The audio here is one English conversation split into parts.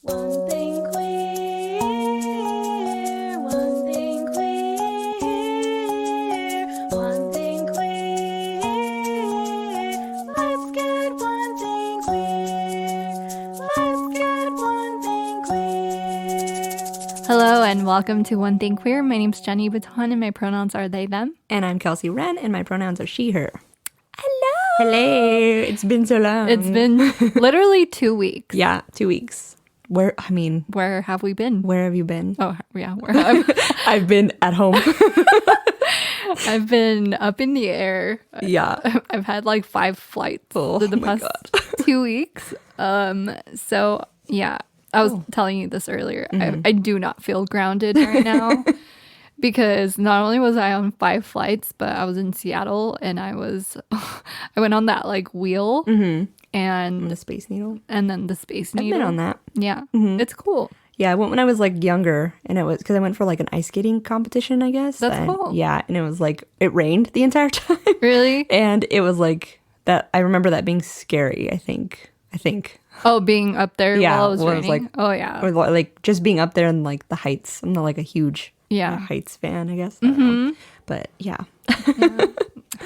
One thing queer, one thing queer, one thing queer. Let's get one thing queer. Let's get one thing queer. Hello and welcome to One Thing Queer. My name's Jenny Baton and my pronouns are they, them. And I'm Kelsey Wren and my pronouns are she, her. Hello. Hello. It's been so long. It's been literally 2 weeks. Yeah, 2 weeks. Where have we been? Where have you been? Oh, yeah. Where have I've been at home. I've been up in the air. Yeah. I've had like 5 flights Oh, in the my past God. 2 weeks. So yeah, I was telling you this earlier. Mm-hmm. I do not feel grounded right now because not only was I on 5 flights, but I was in Seattle and I went on that like wheel and The Space Needle. and then the Space I've Needle. been on that. Yeah, it's cool. Yeah, I went when I was like younger, and it was because I went for like an ice skating competition, I guess. That's and, cool. Yeah, and it was like it rained the entire time. Really? And it was like that. I remember that being scary. I think. Oh, being up there Yeah, while it was well, it was raining. like- Oh yeah. Or like just being up there and like the heights. I'm not like a huge Yeah. heights fan, I guess. I don't know. But yeah.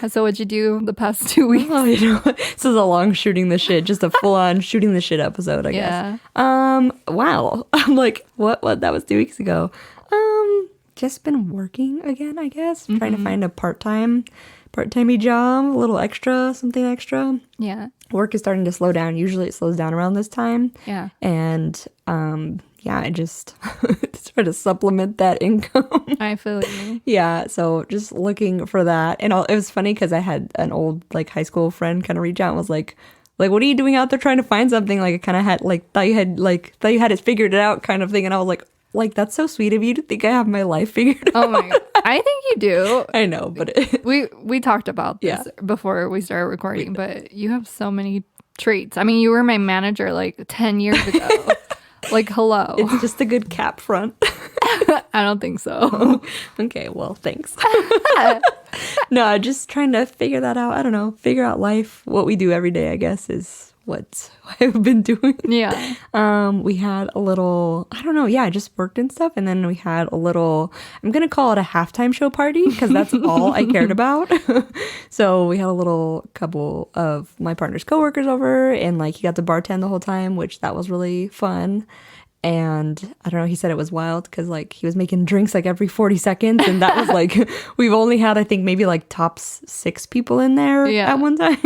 So what'd you do the past 2 weeks? Oh, this is a long shooting the shit, just a full on shooting the shit episode, I guess. Wow. I'm like, what? That was 2 weeks ago. Just been working again, I guess. Trying to find a part-timey job, a little extra, something extra. Yeah. Work is starting to slow down. Usually it slows down around this time. Yeah. And yeah, I just try to supplement that income. I feel you. Yeah, so just looking for that. And it was funny because I had an old like high school friend kind of reach out and was like, what are you doing out there trying to find something? Like, I kind of had thought you had it figured it out kind of thing. And I was like, that's so sweet of you to think I have my life figured out. Oh my God. I think you do. I know, but We talked about this Yeah. before we started recording, but you have so many traits. I mean, you were my manager like 10 years ago. Like, hello. it's just a good cap front. I don't think so. Okay, well, thanks. No, just trying to figure that out. I don't know, figure out life. What we do every day, I guess, is what I've been doing. Yeah. We had a little, I don't know, yeah, I just worked and stuff. And then we had a little, I'm going to call it a halftime show party because that's all I cared about. So we had a little couple of my partner's coworkers over and like he got to bartend the whole time, which that was really fun. And I don't know, he said it was wild because like he was making drinks like every 40 seconds. And that was like, we've only had, I think, maybe like tops 6 people in there Yeah. at one time.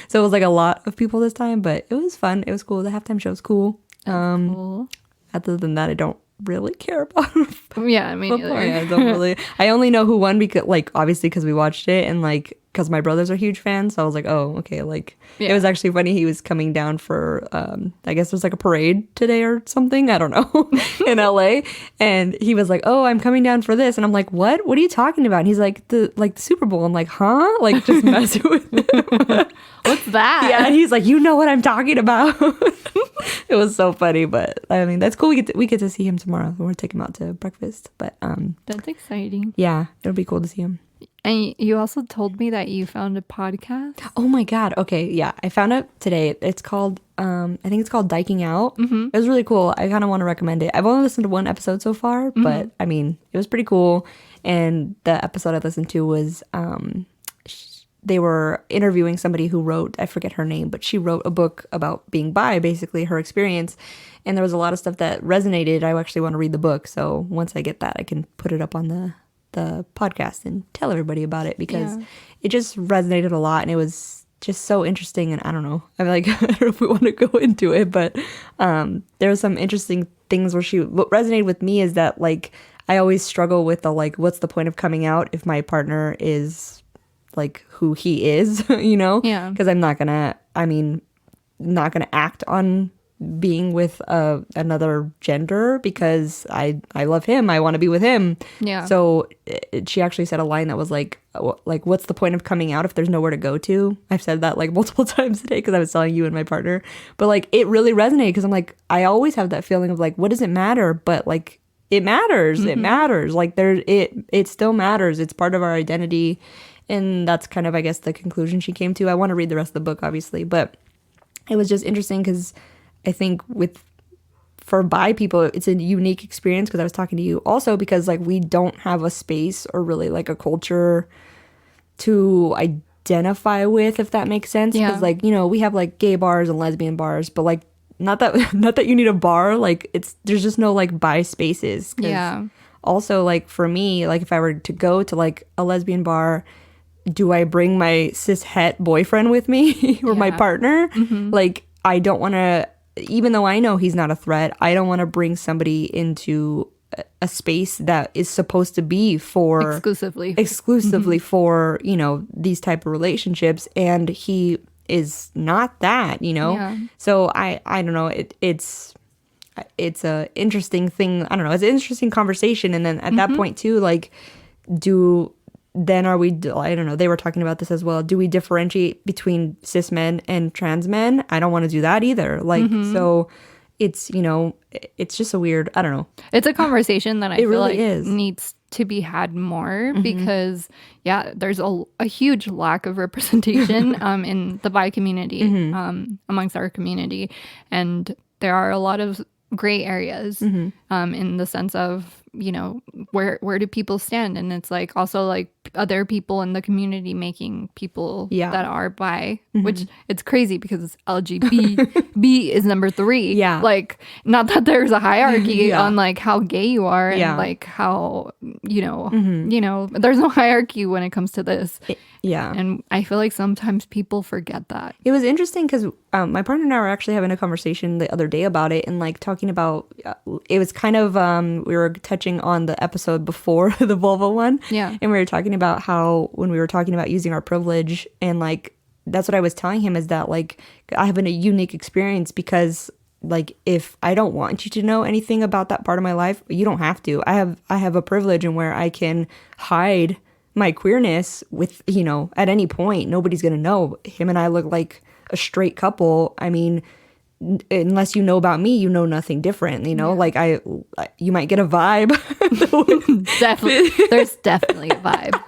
So it was like a lot of people this time, but it was fun. It was cool. The halftime show was cool. Cool. Other than that, I don't really care about Yeah, I mean, football. I don't really. I only know who won because, like, obviously because we watched it and like because my brothers are huge fans. So I was like, oh, okay. Like, Yeah. It was actually funny. He was coming down for, I guess there's like a parade today or something. I don't know, in LA, and he was like, oh, I'm coming down for this, and I'm like, what? What are you talking about? And he's like, the Super Bowl. I'm like, huh? Like just messing with him. what's that? Yeah, and he's like, you know what I'm talking about. It was so funny, but I mean, that's cool. We get to see him tomorrow. We're taking him out to breakfast, but That's exciting. yeah, it'll be cool to see him. And you also told me that you found a podcast. Oh my God. Okay, yeah, I found out today. It's called I think it's called Diking Out. It was really cool. I kind of want to recommend it. I've only listened to one episode so far, but I mean, it was pretty cool. And the episode I listened to was they were interviewing somebody who wrote, I forget her name, but she wrote a book about being bi, basically her experience. And there was a lot of stuff that resonated. I actually want to read the book. So once I get that, I can put it up on the podcast and tell everybody about it because it just resonated a lot. And it was just so interesting. And I don't know. I'm like, I don't know if we want to go into it, but there were some interesting things where what resonated with me is that like, I always struggle with the, like, what's the point of coming out if my partner is like who he is, you know? Yeah. Because I'm not gonna act on being with another gender because I love him. I want to be with him. Yeah. So she actually said a line that was like, what's the point of coming out if there's nowhere to go to? I've said that like multiple times today because I was telling you and my partner. But like it really resonated because I'm like, I always have that feeling of like, what does it matter? But like, it matters. It matters. Like it still matters. It's part of our identity. And that's kind of, I guess, the conclusion she came to. I want to read the rest of the book, obviously. But it was just interesting because I think with for bi people, it's a unique experience because I was talking to you also because like we don't have a space or really like a culture to identify with, if that makes sense. Yeah. Because like, you know, we have like gay bars and lesbian bars, but like not that you need a bar. Like there's just no like bi spaces. Yeah. Also, like for me, like if I were to go to like a lesbian bar, do I bring my cis het boyfriend with me or my partner? Like I don't want to, even though I know he's not a threat, I don't want to bring somebody into a space that is supposed to be for exclusively for, you know, these type of relationships, and he is not that, you know. Yeah. So I don't know, it's a interesting thing. I don't know, it's an interesting conversation. And then at that point too, like I don't know, they were talking about this as well. Do we differentiate between cis men and trans men? I don't want to do that either. Like, so it's, you know, it's just a weird, I don't know. It's a conversation that I feel really like needs to be had more because, yeah, there's a huge lack of representation in the bi community, amongst our community. And there are a lot of gray areas in the sense of, you know, where do people stand? And it's like also like other people in the community making people that are bi, which it's crazy because it's LGBT. B is number 3. Yeah. Like, not that there's a hierarchy on like how gay you are and like how, you know, there's no hierarchy when it comes to this. And I feel like sometimes people forget that. It was interesting because my partner and I were actually having a conversation the other day about it and like talking about, it was kind of, we were touching on the episode before the vulva one. Yeah. And we were talking about how when we were talking about using our privilege, and like, that's what I was telling him is that like, I have a unique experience because like, if I don't want you to know anything about that part of my life, you don't have to. I have a privilege in where I can hide my queerness with, you know, at any point, nobody's going to know. Him and I look like a straight couple. I mean, unless you know about me, you know nothing different, you know, like you might get a vibe. Definitely. There's definitely a vibe.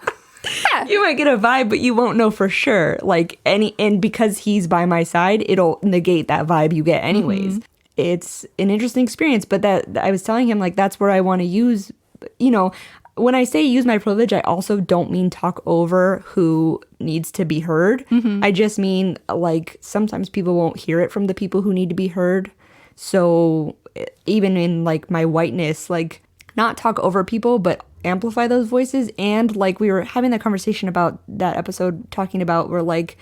You might get a vibe, but you won't know for sure. Like and because he's by my side, it'll negate that vibe you get anyways. It's an interesting experience, but that I was telling him like, that's where I want to use, you know, when I say use my privilege, I also don't mean talk over who needs to be heard. I just mean like sometimes people won't hear it from the people who need to be heard. So even in like my whiteness, like not talk over people, but amplify those voices. And like we were having that conversation about that episode talking about where like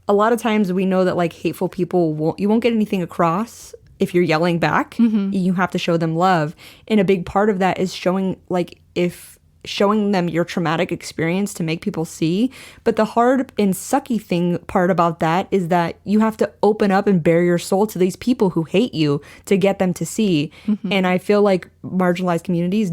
a lot of times we know that like hateful people you won't get anything across if you're yelling back. You have to show them love. And a big part of that is showing them your traumatic experience to make people see. But the hard and sucky part about that is that you have to open up and bare your soul to these people who hate you to get them to see. And I feel like marginalized communities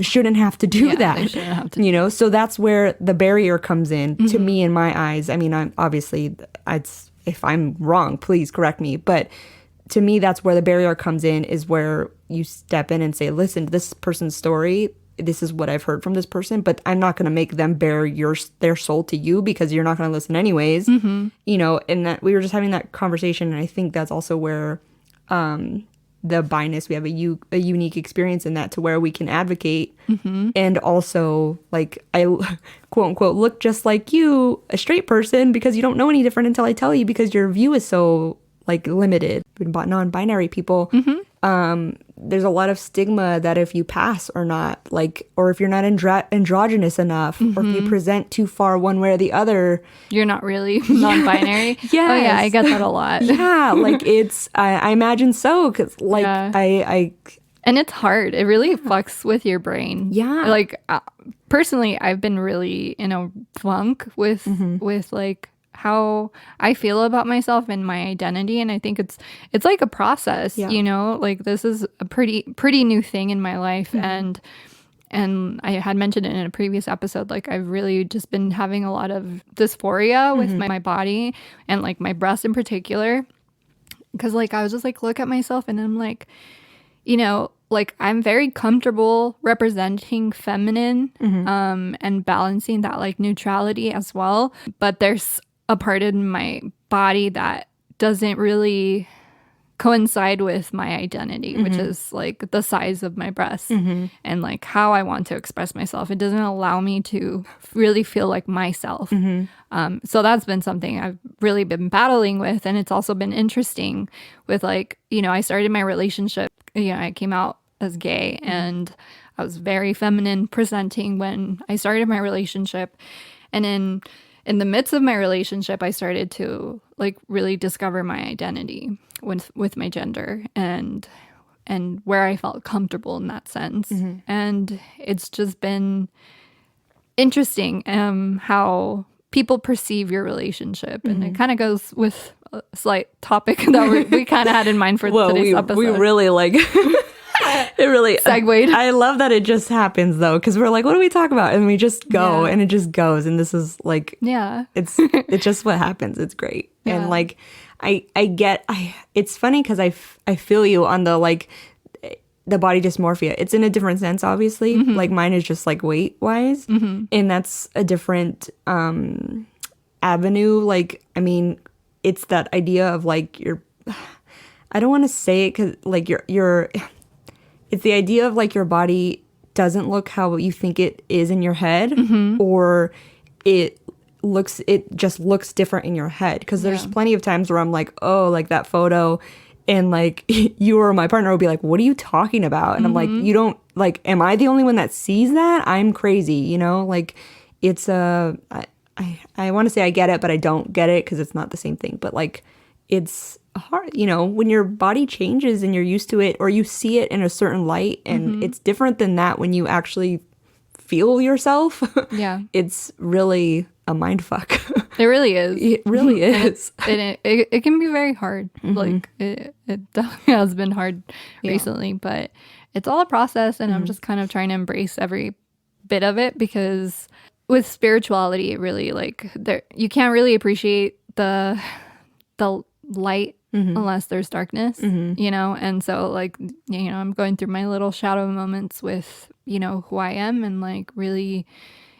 shouldn't have to do that. They shouldn't have to. You know, so that's where the barrier comes in to me in my eyes. I mean, I'm obviously, if I'm wrong, please correct me. But to me, that's where the barrier comes in, is where you step in and say, listen, this person's story, this is what I've heard from this person, but I'm not going to make them bare their soul to you because you're not going to listen anyways. You know, and that we were just having that conversation. And I think that's also where the biness, we have a unique experience in that, to where we can advocate and also like, I quote unquote look just like you, a straight person, because you don't know any different until I tell you, because your view is so like limited. Non-binary people, there's a lot of stigma that if you pass or not, like, or if you're not androgynous enough, or if you present too far one way or the other, you're not really non-binary. Yes. Oh yeah, I get that a lot. Yeah, like it's I imagine so, because like I and it's hard. It really fucks with your brain. Yeah. Like personally, I've been really in a funk with like how I feel about myself and my identity, and I think it's like a process. You know, like this is a pretty new thing in my life, and I had mentioned it in a previous episode, like I've really just been having a lot of dysphoria with my body, and like my breasts in particular, because like I was just like, look at myself and I'm like, you know, like I'm very comfortable representing feminine and balancing that like neutrality as well, but there's a part in my body that doesn't really coincide with my identity, which is like the size of my breasts and like how I want to express myself. It doesn't allow me to really feel like myself. So that's been something I've really been battling with. And it's also been interesting with like, you know, I started my relationship, you know, I came out as gay and I was very feminine presenting when I started my relationship. And in the midst of my relationship, I started to like really discover my identity with my gender and where I felt comfortable in that sense. And it's just been interesting how people perceive your relationship. And it kind of goes with a slight topic that we kind of had in mind for today's episode. We really like... It really segued. I love that it just happens though, because we're like, what do we talk about? And we just go and it just goes. And this is like, it's just what happens. It's great. And like, it's funny because I feel you on the like the body dysmorphia. It's in a different sense, obviously. Like mine is just like weight wise, and that's a different avenue. Like, I mean, it's that idea of like I don't want to say it because like it's the idea of like your body doesn't look how you think it is in your head, or it just looks different in your head. Because there's plenty of times where I'm like, oh, like that photo, and like you or my partner will be like, what are you talking about? And I'm like, you don't like, am I the only one that sees that? I'm crazy, you know? Like it's I want to say I get it, but I don't get it because it's not the same thing. But like it's hard, you know, when your body changes and you're used to it, or you see it in a certain light, and it's different than that when you actually feel yourself. It's really a mind fuck. It really is. It really is. And it can be very hard. Like it definitely has been hard recently, but it's all a process, and I'm just kind of trying to embrace every bit of it, because with spirituality, it really like you can't really appreciate the light unless there's darkness, you know? And so like, you know, I'm going through my little shadow moments with, you know, who I am, and like really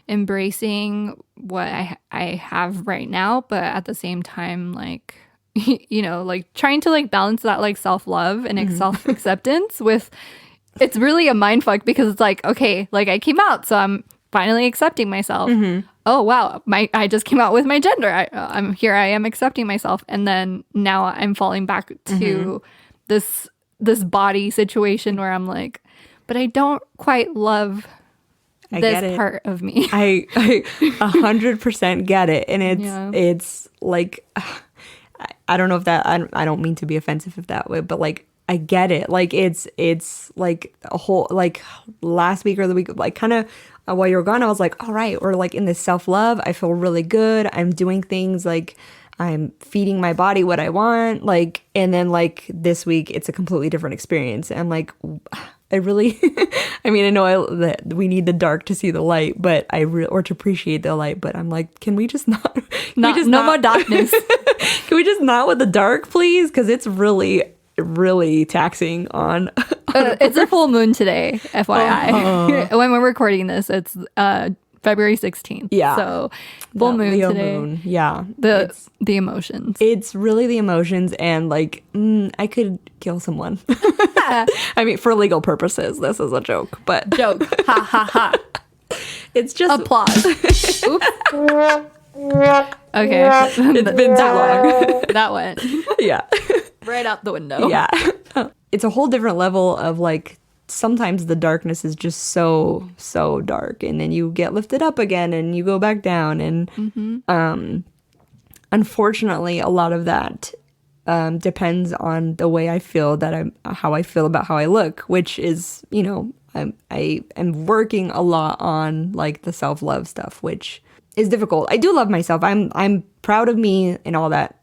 embracing what I have right now, but at the same time, like, you know, like trying to like balance that like self-love and self-acceptance with, it's really a mind fuck, because it's like, okay, like I came out, so I'm finally accepting myself. Oh wow, I just came out with my gender. I'm here. I am accepting myself, and then now I'm falling back to this body situation where I'm like, but I don't quite love this part of me. I 100% get it, and it's like, I don't know if that I don't mean to be offensive if that way, but like I get it. Like it's like a whole, like last week or the week, like kind of while you were gone, I was like, all right, we're like in this self-love. I feel really good. I'm doing things like I'm feeding my body what I want. Like, and then like this week, it's a completely different experience. And I'm like, I really, I mean, I know that we need the dark to see the light, but or to appreciate the light. But I'm like, can we just not? No more darkness. Can we just not with the dark, please? Because it's really taxing on. It's a full moon today, FYI. When we're recording this, it's February 16th. Yeah. So full moon Leo today. Moon. Yeah. The emotions. It's really the emotions, and like I could kill someone. I mean, for legal purposes, this is a joke, but joke. Ha ha ha. It's just applause. Oops. Okay. It's been too long. That went. Yeah. Right out the window. Yeah. It's a whole different level of like, sometimes the darkness is just so dark, and then you get lifted up again and you go back down, and unfortunately a lot of that depends on the way I feel, how I feel about how I look, which is, you know, I am working a lot on like the self-love stuff, which is difficult. I do love myself. I'm proud of me and all that,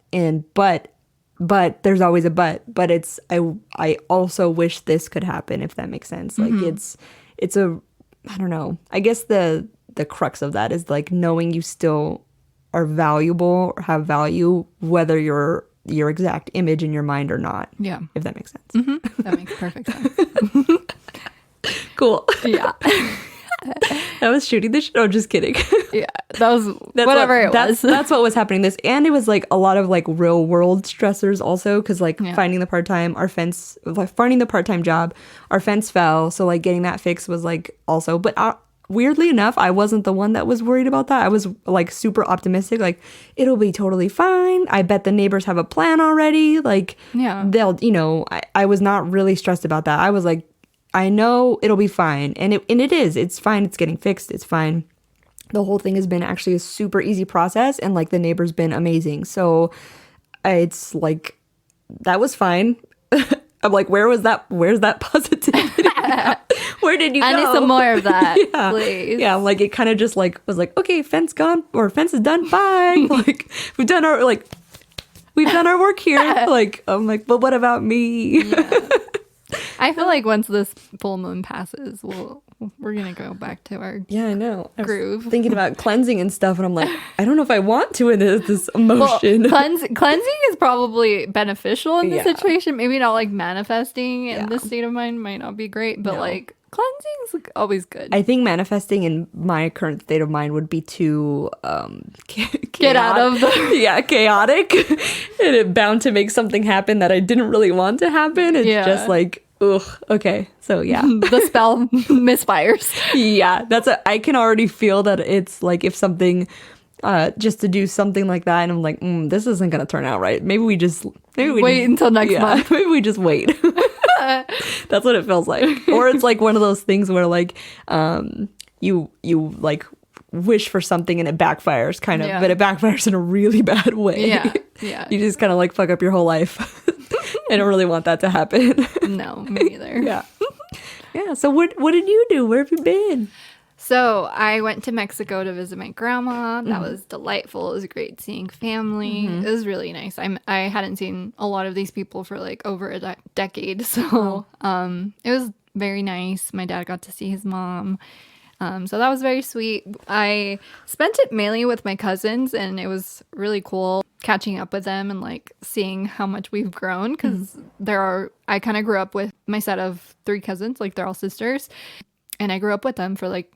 but there's always a but it's I also wish this could happen, if that makes sense. Like it's a, I don't know, I guess the crux of that is like knowing you still are valuable or have value, whether you're your exact image in your mind or not. Yeah, if that makes sense. That makes perfect sense. Cool. Yeah. I was shooting the shit. Oh, just kidding. Yeah, that's whatever it was. That's what was happening. And it was like a lot of like real world stressors also, because like finding the part-time job, our fence fell. So like getting that fixed was like also, but weirdly enough, I wasn't the one that was worried about that. I was like super optimistic, like it'll be totally fine. I bet the neighbors have a plan already. Like they'll, I was not really stressed about that. I was like, I know it'll be fine. And it is. It's fine. It's getting fixed. It's fine. The whole thing has been actually a super easy process, and like the neighbor's been amazing. So it's like, that was fine. I'm like, where's that positivity? Where did you go? I need some more of that, please. Yeah, like it kind of just like was like, okay, fence gone, or fence is done, bye. Like we've done our work here. Like I'm like, but what about me? Yeah. I feel like once this full moon passes, we're gonna go back to our I know groove. Thinking about cleansing and stuff, and I'm like, I don't know if I want to in this emotion. Well, cleansing is probably beneficial in this situation. Maybe not like manifesting in this state of mind might not be great, but like cleansing is always good. I think manifesting in my current state of mind would be too get out of the chaotic, and it bound to make something happen that I didn't really want to happen. It's just like, ugh, okay, so the spell misfires. I can already feel that it's like, if something just to do something like that, and I'm like, this isn't gonna turn out right. Maybe we wait until next month. Maybe we just wait. That's what it feels like. Or it's like one of those things where like you like wish for something and it backfires kind of, but it backfires in a really bad way. Yeah. You just kind of like fuck up your whole life. I don't really want that to happen. No, me neither. Yeah. So what did you do? Where have you been? So I went to Mexico to visit my grandma. That was delightful. It was great seeing family. It was really nice. I hadn't seen a lot of these people for like over a decade. So it was very nice. My dad got to see his mom. So that was very sweet. I spent it mainly with my cousins, and it was really cool catching up with them and like seeing how much we've grown, because I kind of grew up with my set of 3 cousins, like they're all sisters, and I grew up with them for like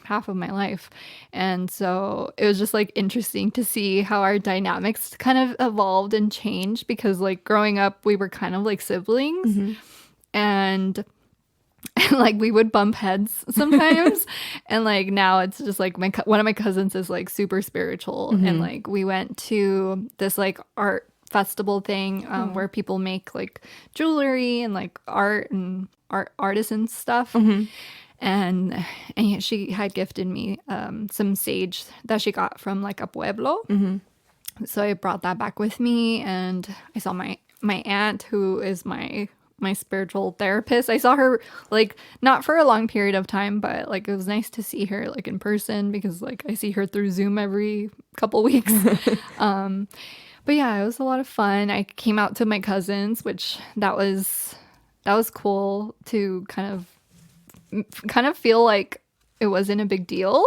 half of my life. And so it was just like interesting to see how our dynamics kind of evolved and changed, because like growing up we were kind of like siblings, and like we would bump heads sometimes. And like now it's just like one of my cousins is like super spiritual, and like we went to this like art festival thing where people make like jewelry and like art and artisan stuff. And she had gifted me some sage that she got from like a pueblo. So I brought that back with me, and I saw my aunt, who is my spiritual therapist. I saw her like not for a long period of time, but like it was nice to see her like in person, because like I see her through Zoom every couple weeks. But yeah, it was a lot of fun. I came out to my cousins, which that was cool to kind of feel like it wasn't a big deal.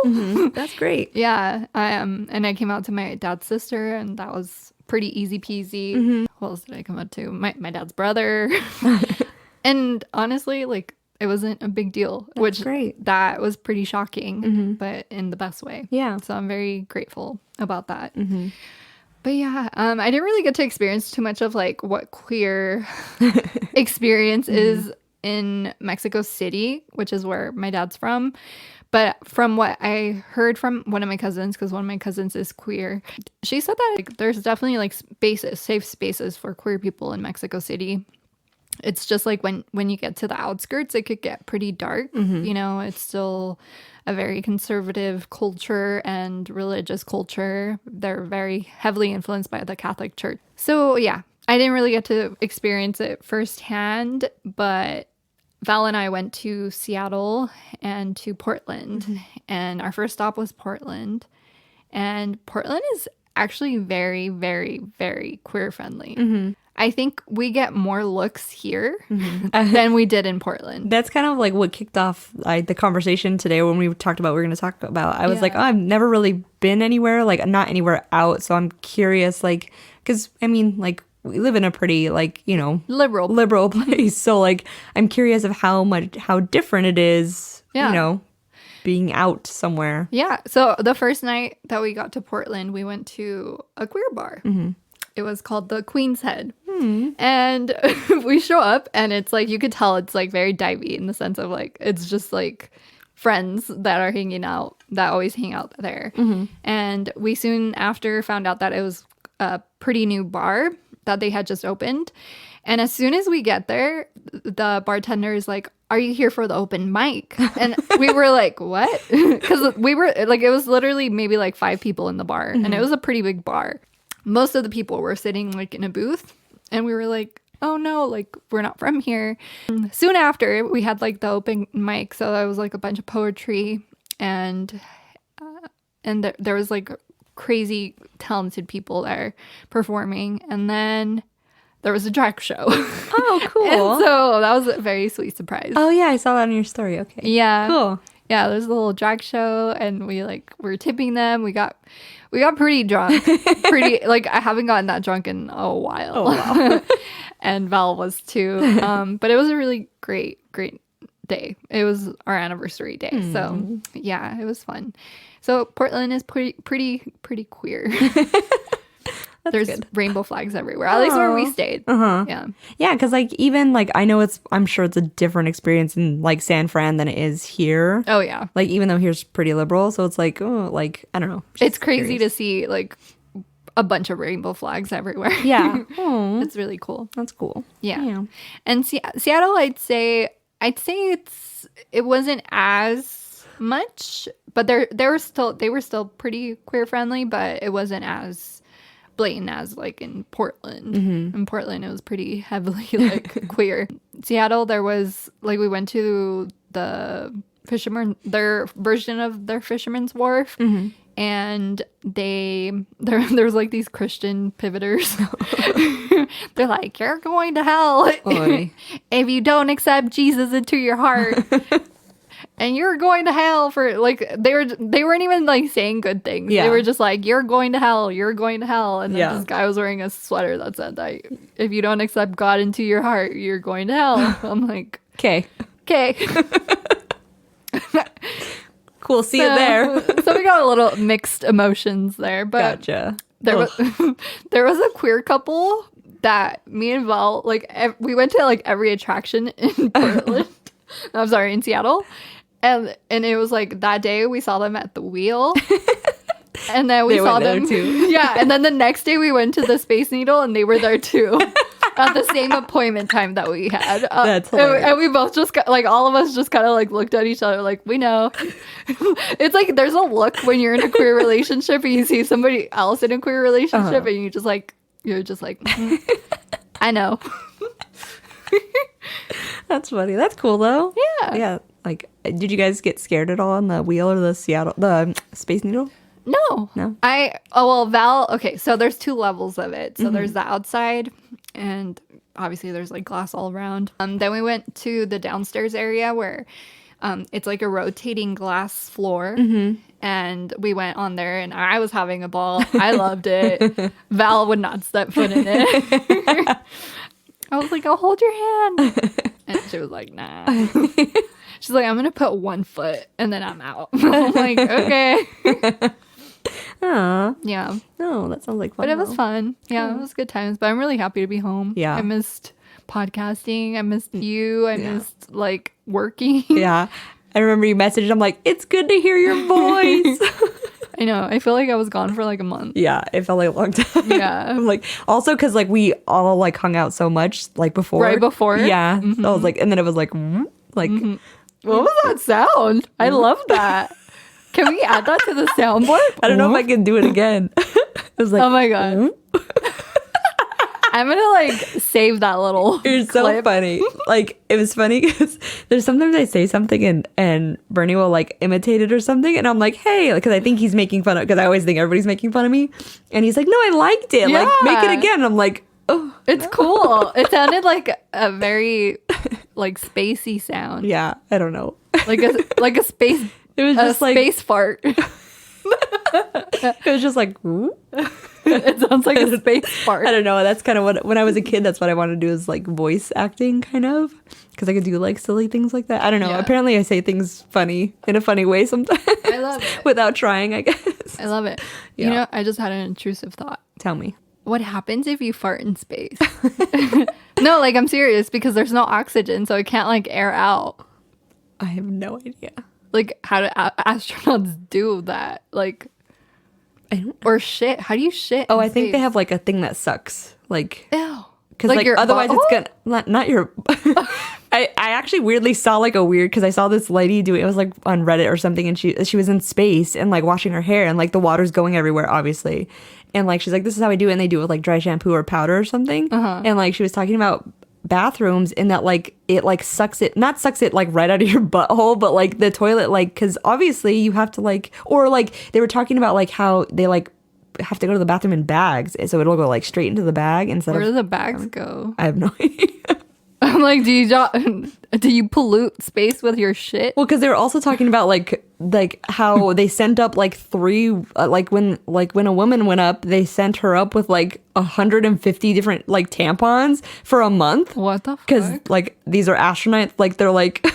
That's great. Yeah. And I came out to my dad's sister, and that was pretty easy peasy. Who else did I come out to? My dad's brother. And honestly, like it wasn't a big deal. That's great. That was pretty shocking, but in the best way. Yeah. So I'm very grateful about that. But yeah, I didn't really get to experience too much of like what queer experience is in Mexico City, which is where my dad's from. But from what I heard from one of my cousins, because one of my cousins is queer, she said that like, there's definitely like safe spaces for queer people in Mexico City. It's just like when you get to the outskirts, it could get pretty dark. It's still a very conservative culture and religious culture. They're very heavily influenced by the Catholic Church. So yeah, I didn't really get to experience it firsthand, but Val and I went to Seattle and to Portland, and our first stop was Portland. And Portland is actually very, very, very queer friendly. I think we get more looks here than we did in Portland. That's kind of like what kicked off the conversation today when we talked about what we're going to talk about. I was like, oh, I've never really been anywhere, like not anywhere out. So I'm curious, like, because I mean, like, we live in a pretty like, liberal place. So like, I'm curious of how different it is, being out somewhere. Yeah. So the first night that we got to Portland, we went to a queer bar. It was called the Queen's Head. And we show up and it's like, you could tell it's like very divey in the sense of like, it's just like friends that are hanging out, that always hang out there. And we soon after found out that it was a pretty new bar that they had just opened. And as soon as we get there, the bartender is like, "Are you here for the open mic?" And we were like, "What?" Because we were like, it was literally maybe like 5 people in the bar, and it was a pretty big bar. Most of the people were sitting like in a booth, and we were like, "Oh no, like we're not from here." Soon after, we had like the open mic, so there was like a bunch of poetry, and there was like crazy talented people there performing, and then there was a drag show. Oh, cool. And so that was a very sweet surprise. Oh, yeah. I saw that in your story. Okay. Yeah. Cool. Yeah, there's a little drag show and we were tipping them. We got pretty drunk. Like I haven't gotten that drunk in a while. Oh, wow. And Val was too. But it was a really great day. It was our anniversary day. So yeah, it was fun. So Portland is pretty queer. There's good. Rainbow flags everywhere. At least where we stayed. Yeah. Yeah, because like even like I'm sure it's a different experience in like San Fran than it is here. Oh yeah. Like even though here's pretty liberal, so it's like, oh, like I don't know. It's crazy to see like a bunch of rainbow flags everywhere. Yeah. It's really cool. That's cool. Yeah. And Seattle, I'd say it wasn't as much, but they were still pretty queer friendly, but it wasn't as blatant as like in Portland. In Portland, it was pretty heavily like queer. Seattle, there was like we went to the their version of their Fisherman's Wharf, and there was like these Christian pivoters. They're like, "You're going to hell if you don't accept Jesus into your heart." And you're going to hell for like they weren't even like saying good things. Yeah. They were just like, "You're going to hell, you're going to hell." And then this guy was wearing a sweater that said that if you don't accept God into your heart, you're going to hell. I'm like, okay. Cool, see you there. So we got a little mixed emotions there, but gotcha. There was a queer couple that me and Val we went to like every attraction in Portland. I'm sorry, in Seattle. And it was like that day we saw them at the wheel. And then we saw them too. Yeah. And then the next day we went to the Space Needle and they were there too. At the same appointment time that we had. That's hilarious. And we both just like all of us just kind of like looked at each other like, we know. It's like there's a look when you're in a queer relationship and you see somebody else in a queer relationship and you're just like I know. That's funny. That's cool though. Yeah. Yeah. Like, did you guys get scared at all on the wheel or the Space Needle? No. Val, okay, so there's 2 levels of it. So there's the outside and obviously there's like glass all around. Then we went to the downstairs area where it's like a rotating glass floor. And we went on there and I was having a ball. I loved it. Val would not step foot in it. I was like, "I'll hold your hand." And she was like, "Nah." She's like, "I'm going to put 1 foot and then I'm out." I'm like, "Okay." Aww. Yeah. No, that sounds like fun. But it was fun. Yeah, it was good times. But I'm really happy to be home. Yeah. I missed podcasting. I missed you. I missed like working. Yeah. I remember you messaged. I'm like, "It's good to hear your voice." I know. I feel like I was gone for like a month. Yeah, it felt like a long time. Yeah. I'm like, also because like we all like hung out so much like before. Right before? Yeah. So I was like, and then it was like, like. What was that sound? I love that. Can we add that to the soundboard? I don't know if I can do it again. It was like, oh my God. I'm going to like save that little It's so funny. Like, it was funny because there's sometimes I say something and Bernie will like imitate it or something. And I'm like, "Hey," because I think he's making fun of, because I always think everybody's making fun of me. And he's like, "No, I liked it. Yeah. Like, make it again." And I'm like, "Oh, it's cool." It sounded like a very like spacey sound. Yeah, I don't know. Like a space. It was just like space fart. It was just like, "Ooh." It sounds like a space fart. I don't know. That's kind of what, when I was a kid, that's what I wanted to do, is like voice acting, kind of. Because I could do like silly things like that. I don't know. Yeah. Apparently I say things funny in a funny way sometimes. I love it. Without trying, I guess. I love it. Yeah. You know, I just had an intrusive thought. Tell me. What happens if you fart in space? No, like I'm serious, because there's no oxygen, so it can't like air out. I have no idea. Like, how do astronauts do that? Like, I don't know. Or shit. How do you shit? Oh, I think they have like a thing that sucks. Like, ew. Because like otherwise it's gonna not your. I actually weirdly saw like a weird, because I saw this lady do it. It was like on Reddit or something, and she was in space and like washing her hair, and like the water's going everywhere, obviously, and like she's like, this is how I do it, and they do it with like dry shampoo or powder or something, and like she was talking about bathrooms, and that like it like sucks it like right out of your butthole, but like the toilet, like, because obviously you have to like, or like they were talking about like how they like have to go to the bathroom in bags, so it'll go like straight into the bag instead Where of. do the bags go? I have no idea. I'm like, do you pollute space with your shit? Well, because they were also talking about like how they sent up like 3 like when a woman went up, they sent her up with like 150 different like tampons for a month. What the fuck? Because like these are astronauts, like they're like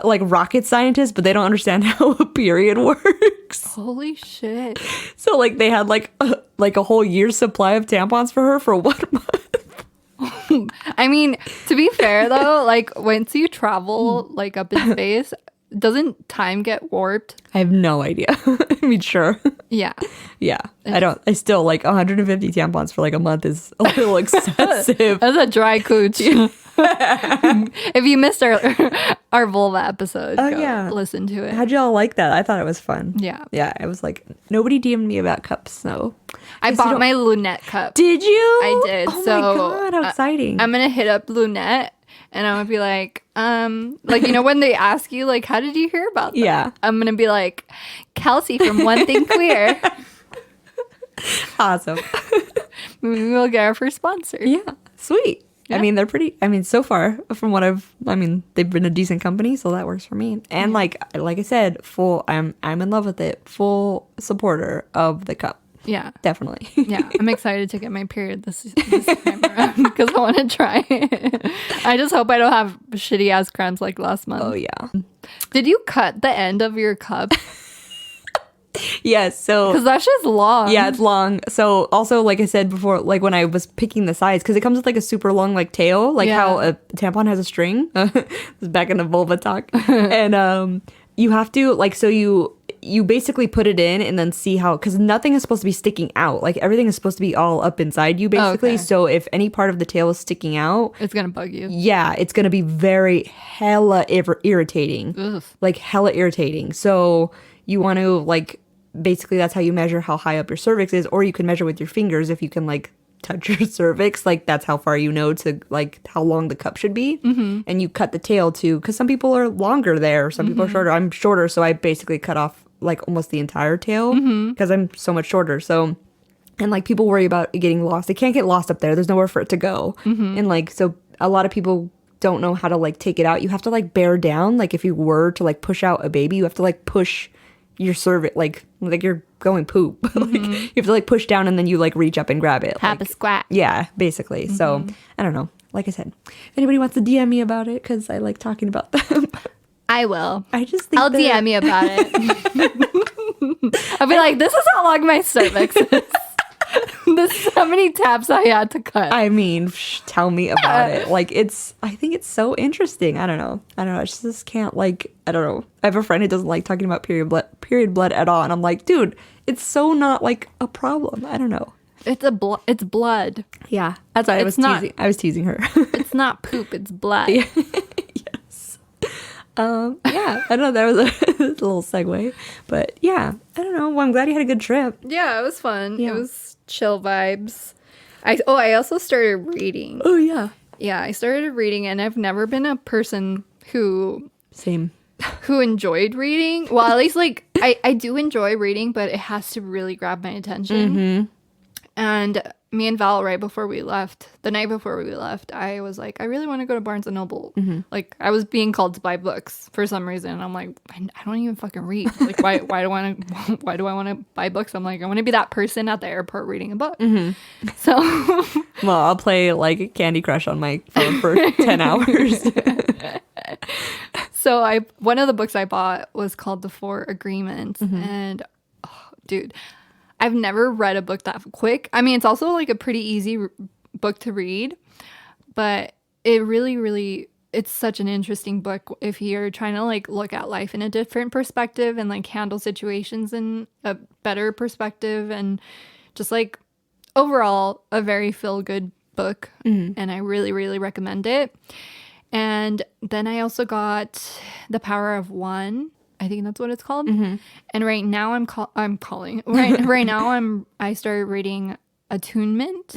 like rocket scientists, but they don't understand how a period works. Holy shit! So like they had like a whole year's supply of tampons for her for 1 month. I mean, to be fair though, like once you travel like up in space, doesn't time get warped? I have no idea. I mean, sure. Yeah. Yeah. I still like 150 tampons for like a month is a little excessive. That's a dry cooch. If you missed our vulva episode, go listen to it. How'd y'all like that? I thought it was fun. Yeah. Yeah. I was like, nobody DM'd me about cups, so. I bought my Lunette cup. Did you? I did. Oh my God, how exciting. I'm going to hit up Lunette and I'm going to be like, you know, when they ask you, like, how did you hear about that? Yeah. I'm going to be like, Kelsey from One Thing Queer. Awesome. Maybe we'll get our first sponsor. Yeah. Sweet. Yeah. I mean, they're pretty, so far from what they've been a decent company, so that works for me. And like I said, I'm in love with it. Full supporter of the cup. Yeah. Definitely. Yeah. I'm excited to get my period this time around because I want to try it. I just hope I don't have shitty ass cramps like last month. Oh, yeah. Did you cut the end of your cup? Yes, so because that's just long. Yeah, it's long. So also, like I said before, like when I was picking the size, because it comes with like a super long like tail, like how a tampon has a string. This is back in the vulva talk. And you have to like, so you basically put it in and then see how, because nothing is supposed to be sticking out. Like everything is supposed to be all up inside you basically. Okay. So if any part of the tail is sticking out, it's gonna bug you. Yeah, it's gonna be very hella irritating. Ugh. Like hella irritating. So you want to like, basically that's how you measure how high up your cervix is, or you can measure with your fingers if you can like touch your cervix, like that's how far you know to like how long the cup should be. Mm-hmm. And you cut the tail too, because some people are longer there, some people are shorter. I'm shorter, so I basically cut off like almost the entire tail because I'm so much shorter. So, and like people worry about it getting lost. It can't get lost up there. There's nowhere for it to go. And like, so a lot of people don't know how to like take it out. You have to like bear down. Like if you were to like push out a baby, you have to like push your cervix, like you're going poop. Like you have to like push down and then you like reach up and grab it. Have like, a squat. Yeah, basically. So I don't know. Like I said, if anybody wants to DM me about it, because I like talking about them. I will. I just think I'll DM me about it. I'll be like, this is how long my cervix is. This is how many taps I had to cut. I mean, tell me about it. Like I think it's so interesting. I don't know. I just can't like, I don't know. I have a friend who doesn't like talking about period blood at all. And I'm like, dude, it's so not like a problem. I don't know. It's blood. Yeah. That's why I was teasing her. It's not poop. It's blood. Yeah. Yes. Yeah. I don't know. That was a little segue. But yeah, I don't know. Well, I'm glad you had a good trip. Yeah, it was fun. Yeah. It was chill vibes. I also started reading. Oh, yeah. Yeah, I started reading, and I've never been a person who enjoyed reading. Well, at least like I do enjoy reading, but it has to really grab my attention. And me and Val, right before we left, the night before we left, I was like, I really want to go to Barnes and Noble. Like, I was being called to buy books for some reason. And I'm like, I don't even fucking read. Like, why do I want to buy books? I'm like, I want to be that person at the airport reading a book. So, well, I'll play like Candy Crush on my phone for 10 hours. So one of the books I bought was called The Four Agreements. And dude, I've never read a book that quick. I mean, it's also like a pretty easy book to read, but it really, it's such an interesting book if you're trying to like look at life in a different perspective and like handle situations in a better perspective, and just like overall a very feel-good book. And I really recommend it. And then I also got The Power of One. I think that's what it's called. And right now I started reading Attunement.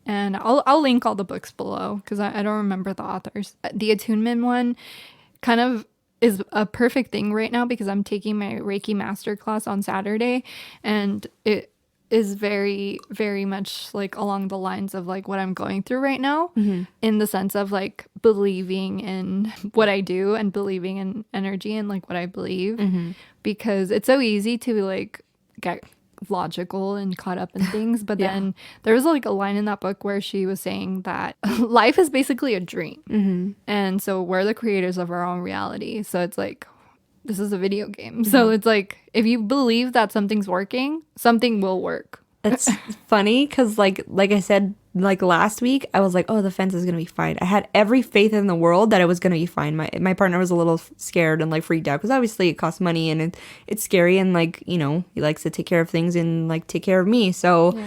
And I'll link all the books below because I don't remember the authors. The Attunement one kind of is a perfect thing right now because I'm taking my Reiki masterclass on Saturday, and it is very, very much like along the lines of like what I'm going through right now, in the sense of like believing in what I do and believing in energy and like what I believe, because it's so easy to like get logical and caught up in things. But then there was like a line in that book where she was saying that life is basically a dream. And so we're the creators of our own reality. So it's like, this is a video game. So it's like, if you believe that something's working, something will work. It's funny because like I said, like last week, I was like, oh, the fence is going to be fine. I had every faith in the world that it was going to be fine. My partner was a little scared and like freaked out because obviously it costs money and it's scary, and like, you know, he likes to take care of things and like take care of me. So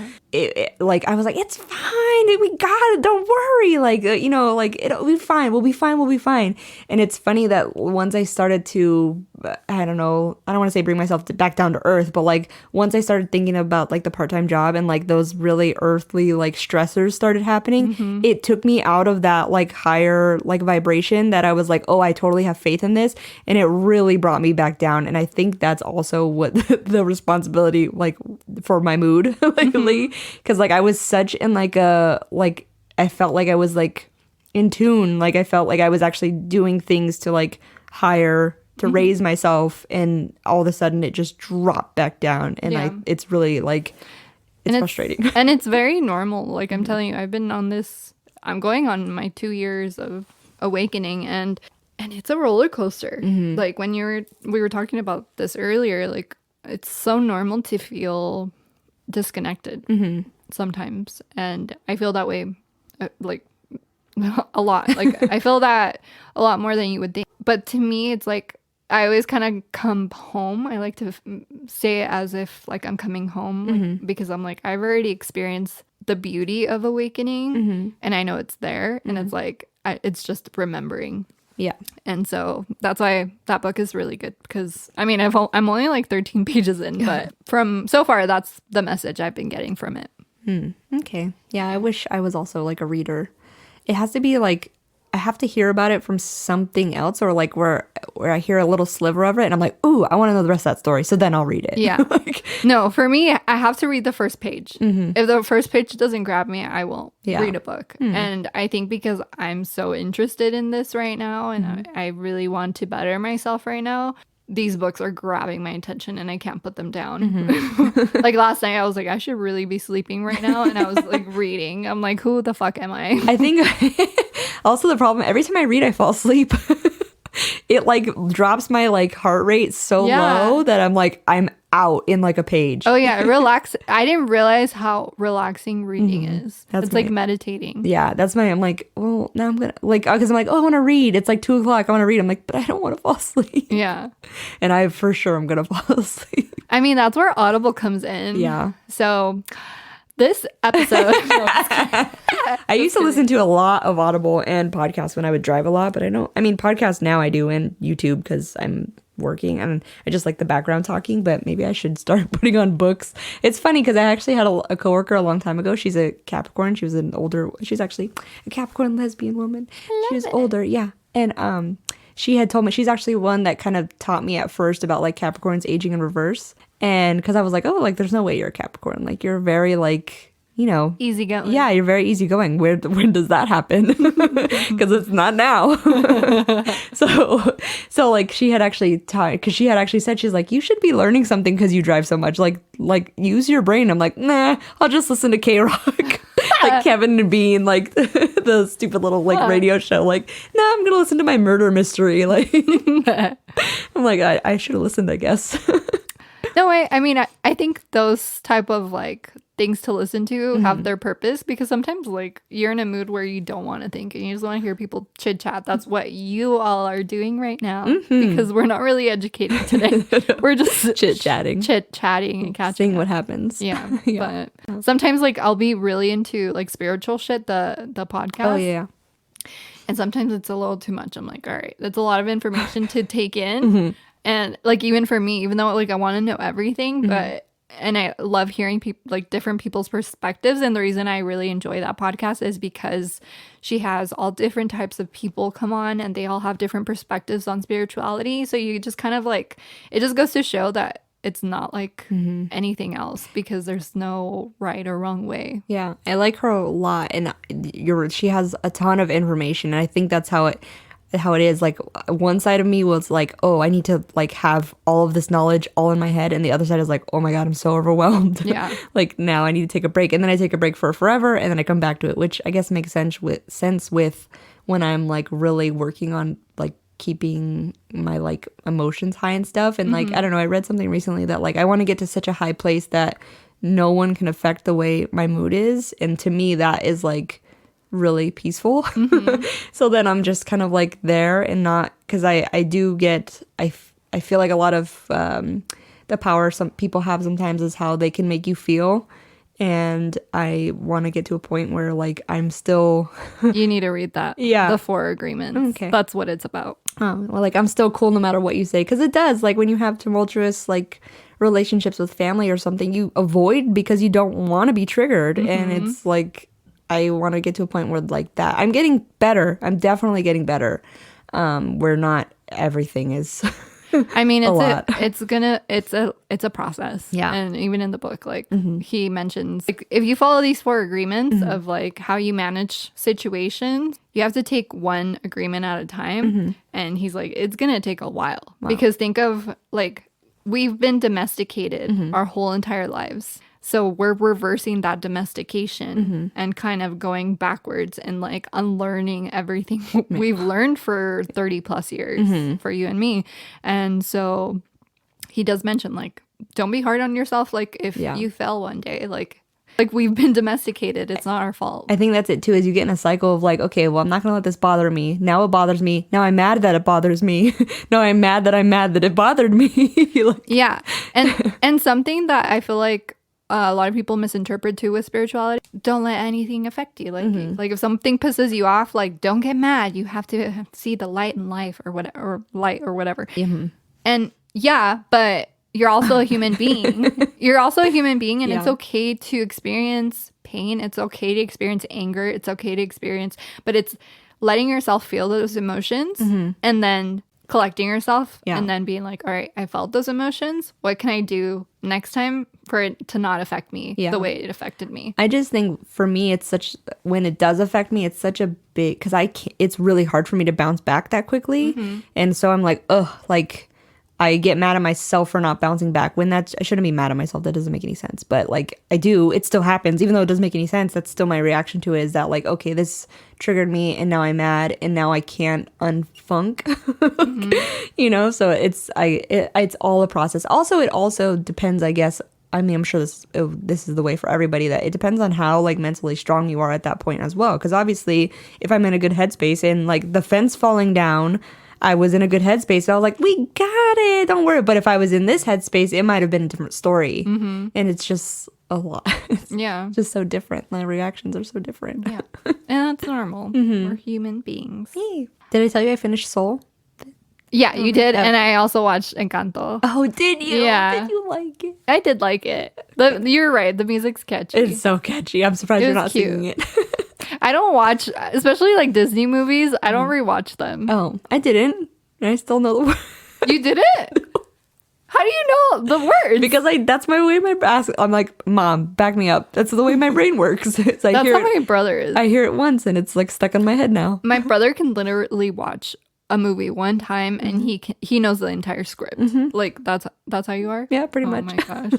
like I was like, it's fine. We got it. Don't worry. Like, you know, like it'll be fine. We'll be fine. We'll be fine. And it's funny that once I started to, I don't know, I don't want to say bring myself back down to earth, but like once I started thinking about like the part-time job and like those really earthly like stressors started happening, it took me out of that like higher like vibration that I was like, oh, I totally have faith in this, and it really brought me back down. And I think that's also what the responsibility like for my mood lately, because like I was such in like a like I felt like I was like in tune, like I felt like I was actually doing things to like higher to raise myself, and all of a sudden it just dropped back down, and it's really like it's frustrating. And it's very normal. Like I'm telling you, I've been on this, I'm going on my 2 years of awakening, and it's a roller coaster. Like when we were talking about this earlier, like it's so normal to feel disconnected sometimes. And I feel that way like a lot. Like I feel that a lot more than you would think. But to me, it's like I always kind of come home. I like to say it as if like I'm coming home, like, because I'm like, I've already experienced the beauty of awakening, and I know it's there, and it's like it's just remembering. Yeah. And so that's why that book is really good, because I mean I'm only like 13 pages in, but from so far that's the message I've been getting from it. Okay. Yeah, I wish I was also like a reader. It has to be like I have to hear about it from something else, or like where I hear a little sliver of it and I'm like, ooh, I want to know the rest of that story. So then I'll read it. Yeah. No, for me, I have to read the first page. If the first page doesn't grab me, I won't read a book. And I think because I'm so interested in this right now, and I really want to better myself right now, these books are grabbing my attention and I can't put them down. Like last night I was like, I should really be sleeping right now, and I was like reading. I'm like, who the fuck am I? I think also the problem, every time I read I fall asleep. It like drops my like heart rate so low that I'm like, I'm out in like a page. Oh yeah, relax. I didn't realize how relaxing reading is. It's like meditating. Yeah, that's I'm like, well, now I'm gonna like, because I'm like, oh, I want to read. It's like 2:00. I want to read. I'm like, but I don't want to fall asleep. Yeah. And I for sure I'm gonna fall asleep. I mean, that's where Audible comes in. Yeah. So this episode, I used to listen to a lot of Audible and podcasts when I would drive a lot, but I mean, podcasts now I do, and YouTube because I'm working and I just like the background talking, but maybe I should start putting on books. It's funny because I actually had a coworker a long time ago. She's a Capricorn. She's actually a Capricorn lesbian woman. She was older. Yeah. And she had told me, she's actually one that kind of taught me at first about like Capricorns aging in reverse. And because I was like, oh, like there's no way you're a Capricorn. Like you're very like easygoing. Yeah, you're very easygoing. Where does that happen? Because it's not now. so like she had actually because she had actually said, she's like, you should be learning something because you drive so much. Like use your brain. I'm like, nah, I'll just listen to K-Rock. Like Kevin and Bean, like the stupid little like radio show. Like, nah, I'm gonna listen to my murder mystery. Like, I'm like, I should have listened, I guess. No, I mean, I think those type of like things to listen to have their purpose, because sometimes like you're in a mood where you don't want to think and you just want to hear people chit chat. That's what you all are doing right now, because we're not really educated today. We're just chit chatting and catching seeing what happens. Yeah. But sometimes like I'll be really into like spiritual shit, the podcast. Oh yeah. And sometimes it's a little too much. I'm like, all right, that's a lot of information to take in. And like, even for me, even though like I want to know everything, and I love hearing like different people's perspectives. And the reason I really enjoy that podcast is because she has all different types of people come on, and they all have different perspectives on spirituality. So you just kind of like, it just goes to show that it's not like anything else, because there's no right or wrong way. Yeah, I like her a lot, and she has a ton of information, and I think that's how it is. Like, one side of me was like, oh, I need to like have all of this knowledge all in my head, and the other side is like, oh my god, I'm so overwhelmed. Yeah. Like, now I need to take a break, and then I take a break for forever, and then I come back to it, which I guess makes sense with when I'm like really working on like keeping my like emotions high and stuff. And like, I don't know, I read something recently that like I want to get to such a high place that no one can affect the way my mood is, and to me that is like really peaceful. So then I'm just kind of like there, and not, because I feel like a lot of the power some people have sometimes is how they can make you feel, and I want to get to a point where like I'm still You need to read that. Yeah. The 4 Agreements. Okay. That's what it's about. Well, like I'm still cool no matter what you say, because it does, like when you have tumultuous like relationships with family or something, you avoid because you don't want to be triggered. And it's like I want to get to a point where like that. I'm getting better. I'm definitely getting better. Where not everything is. I mean, it's a process. Yeah. And even in the book, like he mentions, like, if you follow these 4 agreements of like how you manage situations, you have to take one agreement at a time. And he's like, it's gonna take a while. Wow. Because think of like, we've been domesticated our whole entire lives. So we're reversing that domestication and kind of going backwards and like unlearning everything we've learned for 30 plus years for you and me. And so he does mention like, don't be hard on yourself. Like if you fail one day, like we've been domesticated. It's not our fault. I think that's it too, is you get in a cycle of like, okay, well, I'm not going to let this bother me. Now it bothers me. Now I'm mad that it bothers me. Now I'm mad that it bothered me. Like, yeah. And something that I feel like a lot of people misinterpret too with spirituality, don't let anything affect you. Like like if something pisses you off, like don't get mad. You have to see the light in life, or whatever, or light or whatever. And yeah, but you're also a human being. You're also a human being, and it's okay to experience pain. It's okay to experience anger. It's okay to experience, but it's letting yourself feel those emotions and then collecting yourself and then being like, all right, I felt those emotions. What can I do next time for it to not affect me the way it affected me? I just think for me, when it does affect me, it's such a big, because it's really hard for me to bounce back that quickly. And so I'm like, ugh, like I get mad at myself for not bouncing back, when I shouldn't be mad at myself. That doesn't make any sense. But like I do, it still happens. Even though it doesn't make any sense, that's still my reaction to it, is that like, okay, this triggered me and now I'm mad and now I can't unfunk. You know, so it's all a process. Also, it also depends, I guess. I mean, I'm sure this is the way for everybody, that it depends on how like mentally strong you are at that point as well. Because obviously, if I'm in a good headspace and like the fence falling down, I was in a good headspace. So I was like, we got it. Don't worry. But if I was in this headspace, it might have been a different story. And it's just a lot. It's just so different. My reactions are so different. Yeah. And that's normal. We're human beings. Hey. Did I tell you I finished Soul? Yeah, you did. And I also watched Encanto. Oh, did you? Yeah. Did you like it? I did like it. You're right. The music's catchy. It's so catchy. I'm surprised you're not singing it. I don't watch, especially like Disney movies, I don't rewatch them. Oh, I didn't. I still know the word. You did it? How do you know the words? Because that's my way I'm like, Mom, back me up. That's the way my brain works. That's how my brother is. I hear it once and it's like stuck in my head now. My brother can literally watch a movie one time and he knows the entire script. Like that's how you are? Yeah, pretty much. Oh my gosh.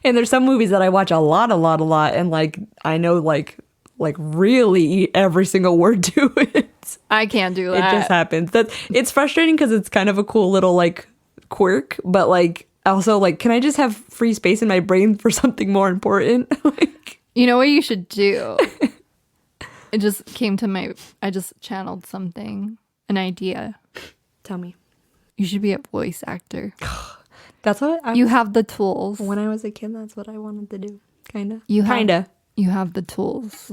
And there's some movies that I watch a lot, and like I know like really every single word to it. I can't do that. It just happens. It's frustrating because it's kind of a cool little like quirk, but like also like, can I just have free space in my brain for something more important? Like, you know what you should do? It just came to I just channeled something, an idea. Tell me. You should be a voice actor. That's what you have the tools. When I was a kid, that's what I wanted to do. Kinda. You have the tools.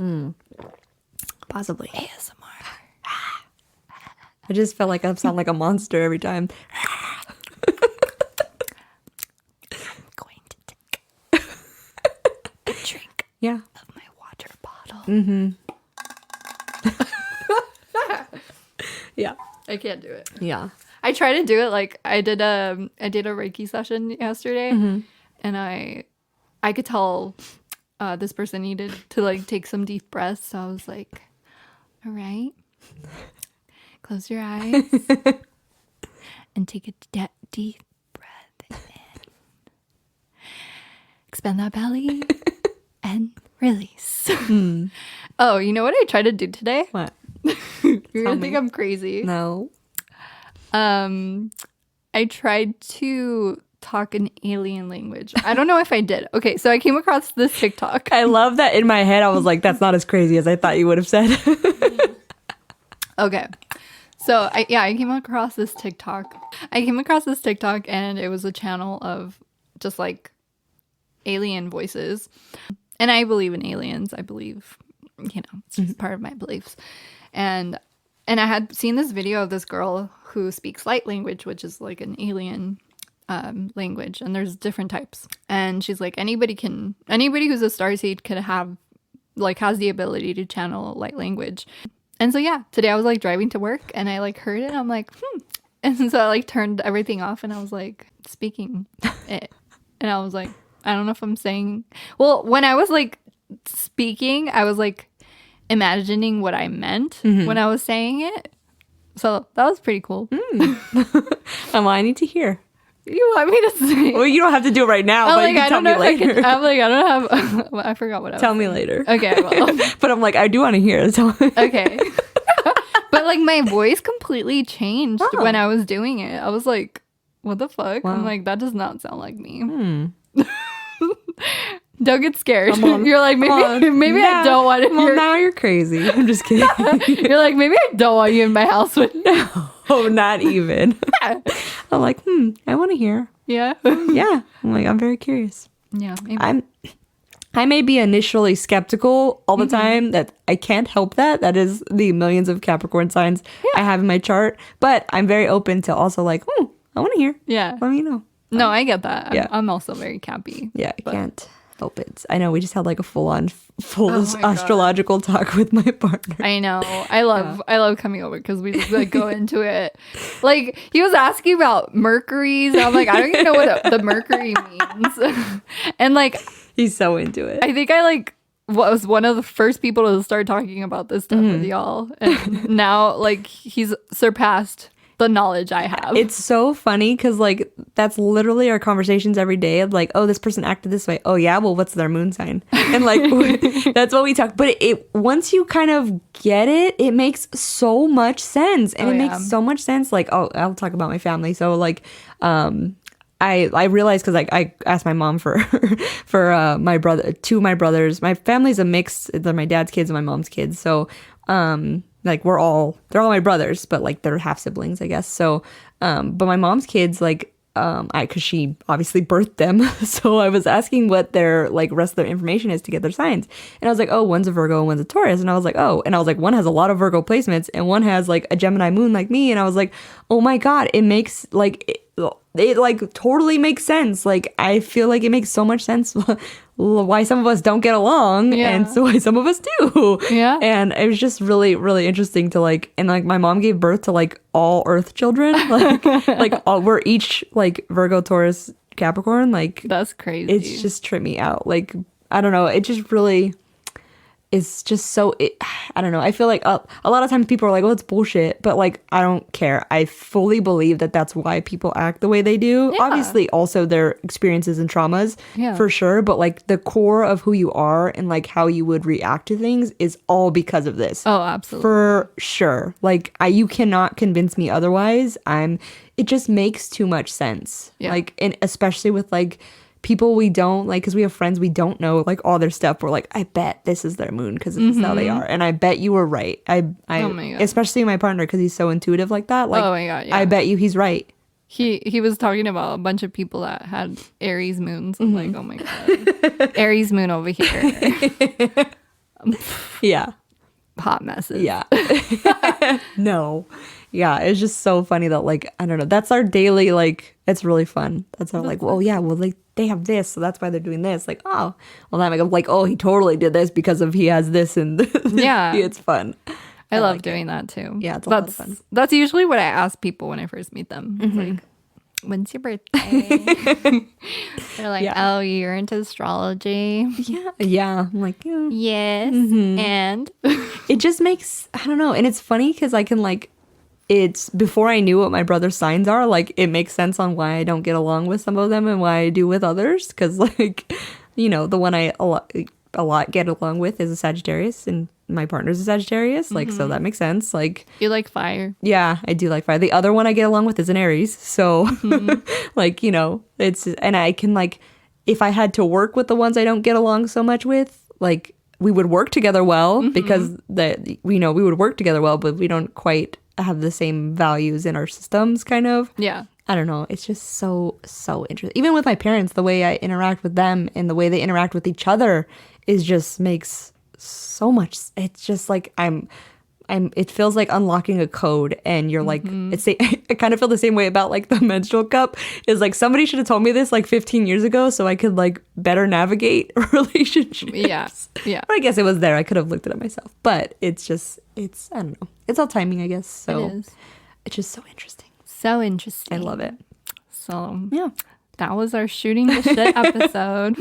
Possibly. ASMR. I just felt like I sound like a monster every time. I'm going to take a drink of my water bottle. Yeah. I can't do it. Yeah. I try to do it. Like I did a Reiki session yesterday, and I could tell this person needed to like take some deep breaths. So I was like, all right, close your eyes and take a deep breath in. Expand that belly and release. Oh, you know what I tried to do today? What? You're gonna think I'm crazy. No. I tried to talk an alien language. I don't know if I did. Okay, so I came across this TikTok. I love that in my head I was like, that's not as crazy as I thought you would have said. Okay. So I came across this TikTok. And it was a channel of just like alien voices. And I believe in aliens. I believe, it's just part of my beliefs. And I had seen this video of this girl who speaks light language, which is like an alien language, and there's different types. And she's like, anybody who's a starseed has the ability to channel light language. And so yeah, today I was like driving to work and I like heard it and I'm like, and so I like turned everything off and I was like speaking it. And I was like, I don't know if I'm saying, well, when I was like speaking, I was like imagining what I meant when I was saying it. So that was pretty cool. I need to hear. You want me to say? Well, you don't have to do it right now, but you can tell me later. I'm like, I don't have. I forgot what I was Tell me later. Okay, well. But I'm like, I do want to hear. Okay. But like my voice completely changed when I was doing it. I was like, what the fuck? Wow. I'm like, that does not sound like me. Don't get scared. You're like, maybe I don't want to hear. Well, now you're crazy. I'm just kidding. You're like, maybe I don't want you in my house with me. Oh, not even. I'm like, I want to hear. Yeah. Yeah. I'm like, I'm very curious. Yeah. Maybe. I may be initially skeptical all the time that I can't help that. That is the millions of Capricorn signs I have in my chart. But I'm very open to also like, I want to hear. Yeah. Let me know. No, I get that. Yeah. I'm also very campy. Yeah, I can't help it. I know we just had like a full astrological talk with my partner. I know. I love coming over because we just like go into it. Like he was asking about Mercury's. And I'm like, I don't even know what the Mercury means. And like he's so into it. I think I like was one of the first people to start talking about this stuff with y'all. And now like he's surpassed the knowledge I have. It's so funny because like that's literally our conversations every day of like, oh, this person acted this way. Oh yeah, well, what's their moon sign? And like that's what we talk. But it once you kind of get it, it makes so much sense. And makes so much sense. Like, oh, I'll talk about my family. So like I realized because like I asked my mom for my brothers. My family's a mix. They're my dad's kids and my mom's kids. So like they're all my brothers, but like they're half siblings, I guess. So but my mom's kids, like because she obviously birthed them, so I was asking what their like rest of their information is to get their signs. And I was like, oh, one's a Virgo and one's a Taurus. And I was like, oh, and I was like, one has a lot of Virgo placements and one has like a Gemini moon like me. And I was like, oh my God, it makes like it like totally makes sense. Like I feel like it makes so much sense why some of us don't get along, and so why some of us do. Yeah. And it was just really, really interesting to like, and like my mom gave birth to like all Earth children, like we're each like Virgo, Taurus, Capricorn. Like that's crazy. It's just tripped me out. Like I don't know. It just really. It's just so, I don't know. I feel like a lot of times people are like, oh, it's bullshit. But like, I don't care. I fully believe that that's why people act the way they do. Yeah. Obviously, also their experiences and traumas, for sure. But like the core of who you are and like how you would react to things is all because of this. Oh, absolutely. For sure. Like, you cannot convince me otherwise. It just makes too much sense. Yeah. Like, and especially with like, people we don't like, because we have friends we don't know like all their stuff. We're like, I bet this is their moon because this is how they are, and I bet you were right. Oh my God. Especially my partner, because he's so intuitive like that. Like, oh my God, yeah. I bet you he's right. He was talking about a bunch of people that had Aries moons. I'm like, oh my God, Aries moon over here. Yeah, hot messes. Yeah. No. Yeah, it's just so funny that like, I don't know, that's our daily, like, it's really fun. That's how like, well, yeah, well, like they have this, so that's why they're doing this. Like, oh, well, then I'm like, oh, he totally did this because of he has this and this. Yeah, it's fun. I love doing that too. Yeah, it's a lot of fun. That's usually what I ask people when I first meet them. It's like, when's your birthday? They're like, oh, you're into astrology? Yeah. I'm like, yeah. Yes. And it just makes, I don't know. And it's funny because I can like, it's before I knew what my brother's signs are, like it makes sense on why I don't get along with some of them and why I do with others. Because like, you know, the one I a lot get along with is a Sagittarius, and my partner's a Sagittarius. Like, so that makes sense. Like, you like fire. Yeah, I do like fire. The other one I get along with is an Aries. So like, you know, it's, and I can like, if I had to work with the ones I don't get along so much with, like we would work together well because we would work together well, but we don't quite have the same values in our systems, kind of. Yeah. I don't know. It's just so interesting. Even with my parents, the way I interact with them and the way they interact with each other is just makes so much. It's just like it feels like unlocking a code, and you're like, I kind of feel the same way about like the menstrual cup. Is like somebody should have told me this like 15 years ago so I could like better navigate relationships. Yeah. But I guess it was there. I could have looked at it myself. But it's I don't know. It's all timing, I guess. So it is. It's just so interesting. So interesting. I love it. So yeah. That was our shooting the shit episode.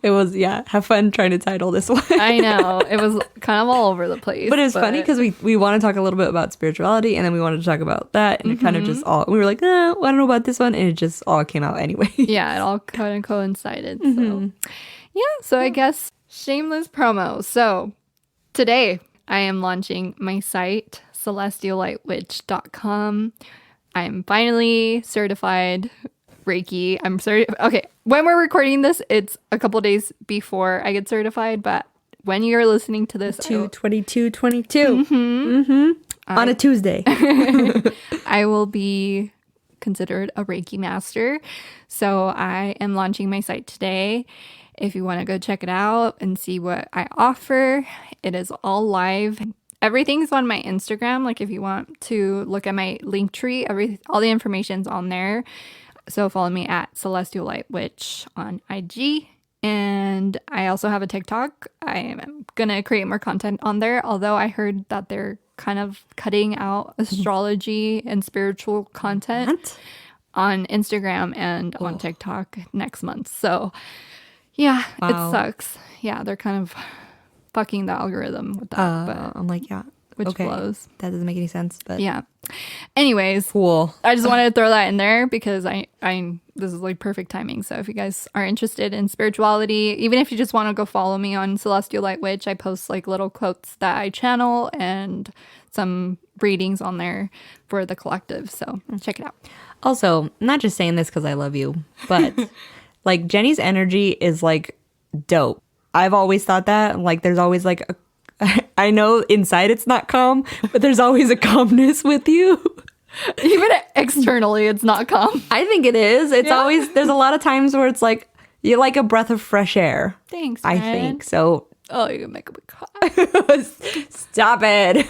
It was, have fun trying to title this one. I know. It was kind of all over the place. But it was funny because we want to talk a little bit about spirituality, and then we wanted to talk about that, and it kind of just all, we were like, I don't know about this one, and it just all came out anyway. Yeah, it all kind of coincided. So I guess shameless promo. So today I am launching my site, celestiallightwitch.com. I am finally certified Reiki. I'm sorry. Okay. When we're recording this, it's a couple days before I get certified, but when you're listening to this, 2/22/22 on a Tuesday, I will be considered a Reiki master. So I am launching my site today. If you want to go check it out and see what I offer, it is all live. Everything's on my Instagram. Like if you want to look at my link tree, all the information's on there. So follow me at Celestial Light Witch on IG. And I also have a TikTok. I am going to create more content on there. Although I heard that they're kind of cutting out astrology and spiritual content on Instagram and on TikTok next month. So yeah, it sucks. Yeah, they're kind of fucking the algorithm with that. But I'm like, yeah. Which blows. That doesn't make any sense, but yeah. Anyways, cool. I just wanted to throw that in there because I this is like perfect timing. So if you guys are interested in spirituality, even if you just want to go follow me on Celestial Light Witch, I post like little quotes that I channel and some readings on there for the collective. So check it out. Also, I'm not just saying this because I love you, but like Jenny's energy is like dope. I've always thought that. Like there's always like I know inside it's not calm, but there's always a calmness with you. Even externally, it's not calm. I think it is. It's always, there's a lot of times where it's like, you're like a breath of fresh air. Thanks, I think. So. Oh, you're going to make me cry. Stop it.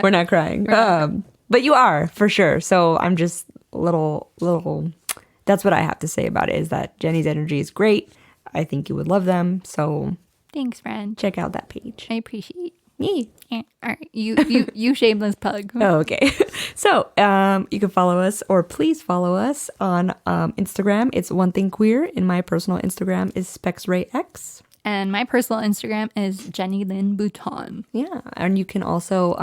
We're not crying. But you are, for sure. So I'm just a little that's what I have to say about it, is that Jenny's energy is great. I think you would love them. So thanks, friend. Check out that page. I appreciate me. Yeah. All right. You shameless pug. Oh, okay. So you can follow us, or please follow us on Instagram. It's One Thing Queer. And my personal Instagram is SpexRayX. And my personal Instagram is Jenny Lynn Bouton. Yeah. And you can also,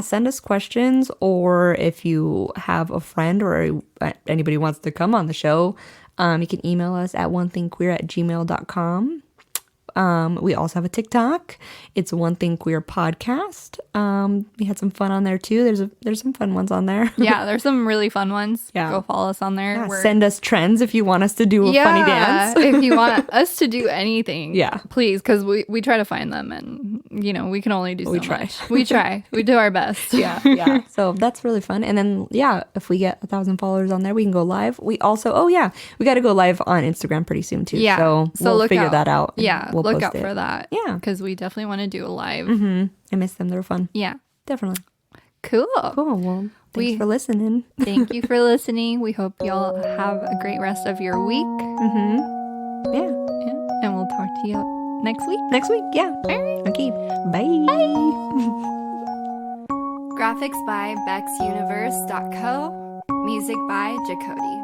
send us questions, or if you have a friend or anybody wants to come on the show, you can email us at onethingqueer@gmail.com. We also have a TikTok. It's One Thing Queer Podcast. We had some fun on there too. There's some fun ones on there. Yeah, there's some really fun ones. Yeah. Go follow us on there. Yeah, send us trends if you want us to do a funny dance. If you want us to do anything. Yeah. Please, because we try to find them, and we can only do so try. much. We try. We do our best. Yeah. So that's really fun. And then, if we get 1,000 followers on there, we can go live. We also, we got to go live on Instagram pretty soon too. Yeah. So we'll figure that out. Yeah. We'll look out for that. Yeah. Because we definitely want to do a live. Mm-hmm. I miss them. They're fun. Yeah. Definitely. Cool. Well, thanks for listening. Thank you for listening. We hope y'all have a great rest of your week. Mm-hmm. Yeah. And we'll talk to you next week. Yeah. All right. Okay. Bye. Graphics by BexUniverse.co. Music by Jacody.